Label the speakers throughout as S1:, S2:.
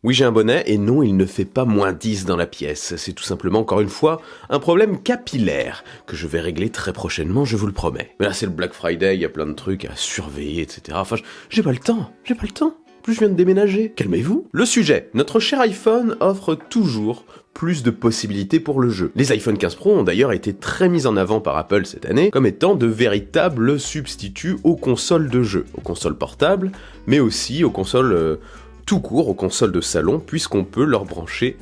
S1: Oui, j'ai un bonnet, et non, il ne fait pas moins 10 dans la pièce. C'est tout simplement, encore une fois, un problème capillaire, que je vais régler très prochainement, je vous le promets. Mais là, c'est le Black Friday, il y a plein de trucs à surveiller, etc. Enfin, j'ai pas le temps. Plus je viens de déménager. Calmez-vous. Le sujet. Notre cher iPhone offre toujours plus de possibilités pour le jeu. Les iPhone 15 Pro ont d'ailleurs été très mis en avant par Apple cette année comme étant de véritables substituts aux consoles de jeu, aux consoles portables, mais aussi aux consoles tout court, aux consoles de salon, puisqu'on peut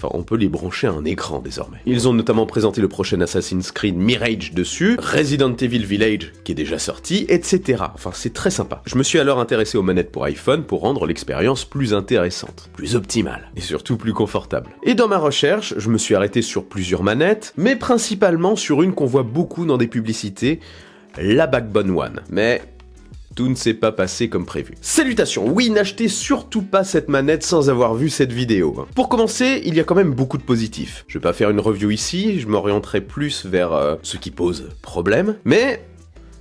S1: on peut les brancher à un écran désormais. Ils ont notamment présenté le prochain Assassin's Creed Mirage dessus, Resident Evil Village qui est déjà sorti, etc. Enfin, c'est très sympa. Je me suis alors intéressé aux manettes pour iPhone pour rendre l'expérience plus intéressante, plus optimale, et surtout plus confortable. Et dans ma recherche, je me suis arrêté sur plusieurs manettes, mais principalement sur une qu'on voit beaucoup dans des publicités, la Backbone One. Mais tout ne s'est pas passé comme prévu. Salutations, oui, n'achetez surtout pas cette manette sans avoir vu cette vidéo. Pour commencer, il y a quand même beaucoup de positifs. Je vais pas faire une review ici, je m'orienterai plus vers ce qui pose problème, mais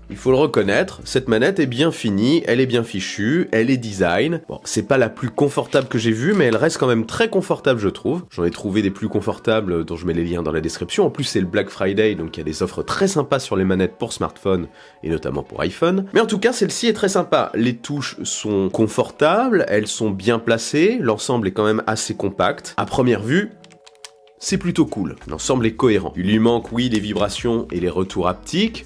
S1: il faut le reconnaître, cette manette est bien finie, elle est bien fichue, elle est design. Bon, c'est pas la plus confortable que j'ai vue, mais elle reste quand même très confortable, je trouve. J'en ai trouvé des plus confortables, dont je mets les liens dans la description. En plus, c'est le Black Friday, donc il y a des offres très sympas sur les manettes pour smartphone, et notamment pour iPhone. Mais en tout cas, celle-ci est très sympa. Les touches sont confortables, elles sont bien placées, l'ensemble est quand même assez compact. À première vue, c'est plutôt cool, l'ensemble est cohérent. Il lui manque, oui, les vibrations et les retours haptiques.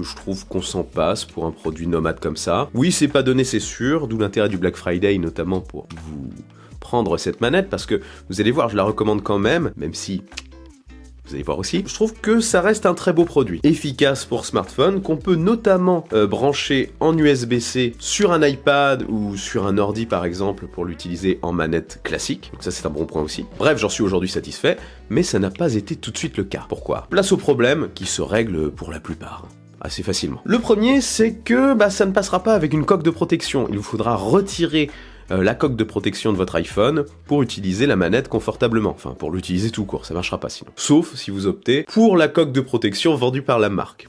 S1: Je trouve qu'on s'en passe pour un produit nomade comme ça. Oui, c'est pas donné, c'est sûr, d'où l'intérêt du Black Friday, notamment pour vous prendre cette manette, parce que vous allez voir, je la recommande quand même si vous allez voir aussi. Je trouve que ça reste un très beau produit, efficace pour smartphone, qu'on peut notamment brancher en USB-C sur un iPad ou sur un ordi par exemple, pour l'utiliser en manette classique. Donc ça, c'est un bon point aussi. Bref, j'en suis aujourd'hui satisfait, mais ça n'a pas été tout de suite le cas. Pourquoi ? Place au problème qui se règle pour la plupart assez facilement. Le premier, c'est que ça ne passera pas avec une coque de protection. Il vous faudra retirer la coque de protection de votre iPhone pour utiliser la manette confortablement. Enfin, pour l'utiliser tout court, ça marchera pas sinon. Sauf si vous optez pour la coque de protection vendue par la marque.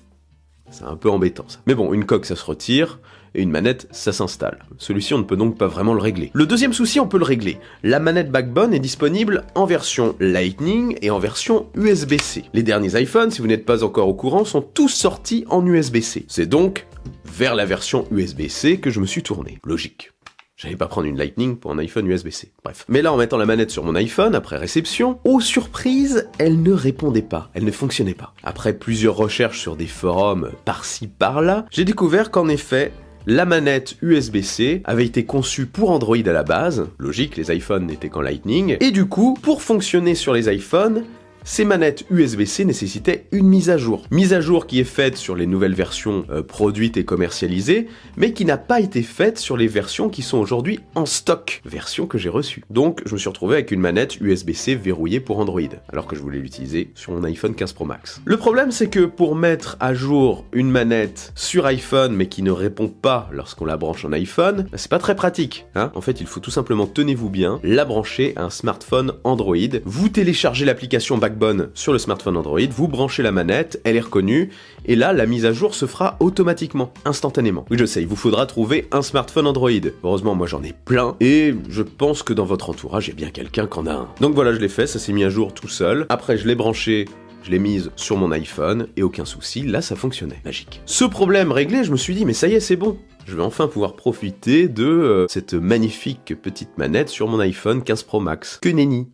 S1: C'est un peu embêtant ça. Mais bon, une coque ça se retire, et une manette ça s'installe. Celui-ci on ne peut donc pas vraiment le régler. Le deuxième souci, on peut le régler. La manette Backbone est disponible en version Lightning et en version USB-C. Les derniers iPhones, si vous n'êtes pas encore au courant, sont tous sortis en USB-C. C'est donc vers la version USB-C que je me suis tourné. Logique. J'allais pas prendre une Lightning pour un iPhone USB-C. Bref. Mais là, en mettant la manette sur mon iPhone, après réception, aux surprises, elle ne répondait pas. Elle ne fonctionnait pas. Après plusieurs recherches sur des forums par-ci par-là, j'ai découvert qu'en effet, la manette USB-C avait été conçue pour Android à la base. Logique, les iPhones n'étaient qu'en Lightning. Et du coup, pour fonctionner sur les iPhones, ces manettes USB-C nécessitaient une mise à jour. Mise à jour qui est faite sur les nouvelles versions produites et commercialisées, mais qui n'a pas été faite sur les versions qui sont aujourd'hui en stock. Version que j'ai reçue. Donc, je me suis retrouvé avec une manette USB-C verrouillée pour Android, alors que je voulais l'utiliser sur mon iPhone 15 Pro Max. Le problème, c'est que pour mettre à jour une manette sur iPhone, mais qui ne répond pas lorsqu'on la branche en iPhone, c'est pas très pratique. En fait, il faut tout simplement, tenez-vous bien, la brancher à un smartphone Android. Vous téléchargez l'application Backbone sur le smartphone Android, vous branchez la manette, elle est reconnue, et là, la mise à jour se fera automatiquement, instantanément. Oui, je sais, il vous faudra trouver un smartphone Android. Heureusement, moi j'en ai plein, et je pense que dans votre entourage, il y a bien quelqu'un qui en a un. Donc voilà, je l'ai fait, ça s'est mis à jour tout seul. Après, je l'ai branché, je l'ai mise sur mon iPhone, et aucun souci, là ça fonctionnait. Magique. Ce problème réglé, je me suis dit, mais ça y est, c'est bon. Je vais enfin pouvoir profiter de cette magnifique petite manette sur mon iPhone 15 Pro Max. Que nenni.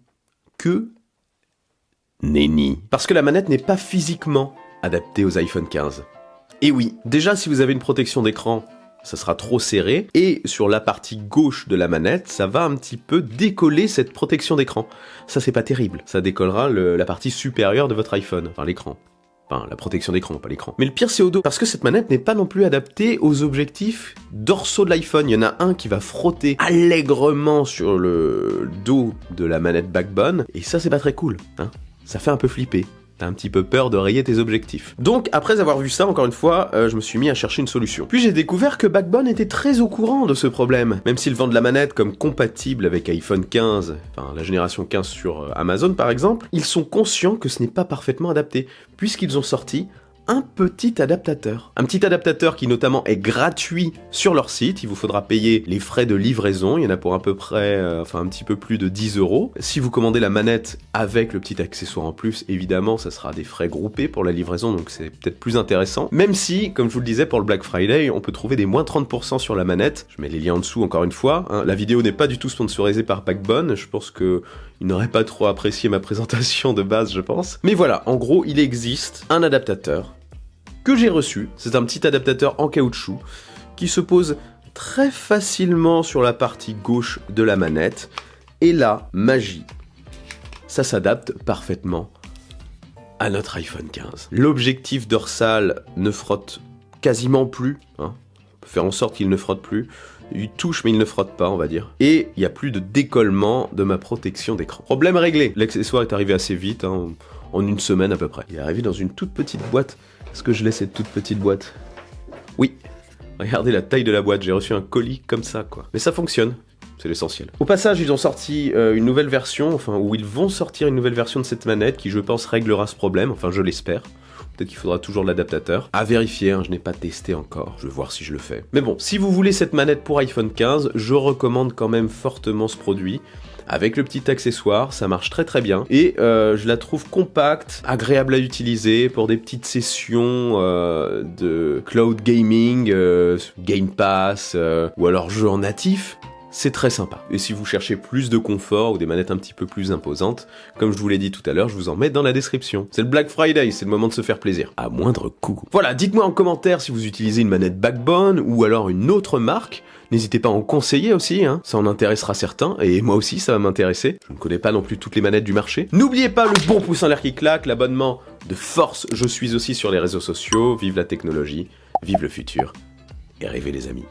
S1: Que nenni. Parce que la manette n'est pas physiquement adaptée aux iPhone 15. Et oui, déjà si vous avez une protection d'écran, ça sera trop serré, et sur la partie gauche de la manette, ça va un petit peu décoller cette protection d'écran. Ça c'est pas terrible, ça décollera la partie supérieure de votre iPhone, enfin l'écran. Enfin, la protection d'écran, pas l'écran. Mais le pire, c'est au dos. Parce que cette manette n'est pas non plus adaptée aux objectifs dorsaux de l'iPhone. Il y en a un qui va frotter allègrement sur le dos de la manette Backbone. Et ça, c'est pas très cool. Ça fait un peu flipper. T'as un petit peu peur de rayer tes objectifs. Donc, après avoir vu ça, encore une fois, je me suis mis à chercher une solution. Puis j'ai découvert que Backbone était très au courant de ce problème. Même s'ils vendent la manette comme compatible avec iPhone 15, enfin la génération 15 sur Amazon par exemple, ils sont conscients que ce n'est pas parfaitement adapté, puisqu'ils ont sorti un petit adaptateur. Un petit adaptateur qui notamment est gratuit sur leur site. Il vous faudra payer les frais de livraison. Il y en a pour à peu près, un petit peu plus de 10 €. Si vous commandez la manette avec le petit accessoire en plus, évidemment, ça sera des frais groupés pour la livraison, donc c'est peut-être plus intéressant. Même si, comme je vous le disais, pour le Black Friday, on peut trouver des moins 30% sur la manette. Je mets les liens en dessous encore une fois. Hein. La vidéo n'est pas du tout sponsorisée par Backbone. Je pense que il n'aurait pas trop apprécié ma présentation de base, je pense. Mais voilà, en gros, il existe un adaptateur que j'ai reçu. C'est un petit adaptateur en caoutchouc qui se pose très facilement sur la partie gauche de la manette. Et là, magie, ça s'adapte parfaitement à notre iPhone 15. L'objectif dorsal ne frotte quasiment plus. Hein. On peut faire en sorte qu'il ne frotte plus. Il touche mais il ne frotte pas, on va dire. Et il n'y a plus de décollement de ma protection d'écran. Problème réglé. L'accessoire est arrivé assez vite, hein, en une semaine à peu près. Il est arrivé dans une toute petite boîte. Est-ce que je laisse cette toute petite boîte? Oui. Regardez la taille de la boîte, j'ai reçu un colis comme ça, quoi. Mais ça fonctionne. C'est l'essentiel. Au passage, ils ont sorti une nouvelle version, ou ils vont sortir une nouvelle version de cette manette qui, je pense, réglera ce problème, enfin je l'espère. Peut-être qu'il faudra toujours l'adaptateur. À vérifier, hein, je n'ai pas testé encore, je vais voir si je le fais. Mais bon, si vous voulez cette manette pour iPhone 15, je recommande quand même fortement ce produit. Avec le petit accessoire, ça marche très très bien. Et je la trouve compacte, agréable à utiliser pour des petites sessions de cloud gaming, Game Pass, ou alors jeux en natif. C'est très sympa. Et si vous cherchez plus de confort ou des manettes un petit peu plus imposantes, comme je vous l'ai dit tout à l'heure, je vous en mets dans la description. C'est le Black Friday, c'est le moment de se faire plaisir, à moindre coût. Voilà, dites-moi en commentaire si vous utilisez une manette Backbone ou alors une autre marque. N'hésitez pas à en conseiller aussi, hein. Ça en intéressera certains, et moi aussi ça va m'intéresser. Je ne connais pas non plus toutes les manettes du marché. N'oubliez pas le bon pouce en l'air qui claque, l'abonnement de force. Je suis aussi sur les réseaux sociaux. Vive la technologie, vive le futur, et rêvez les amis.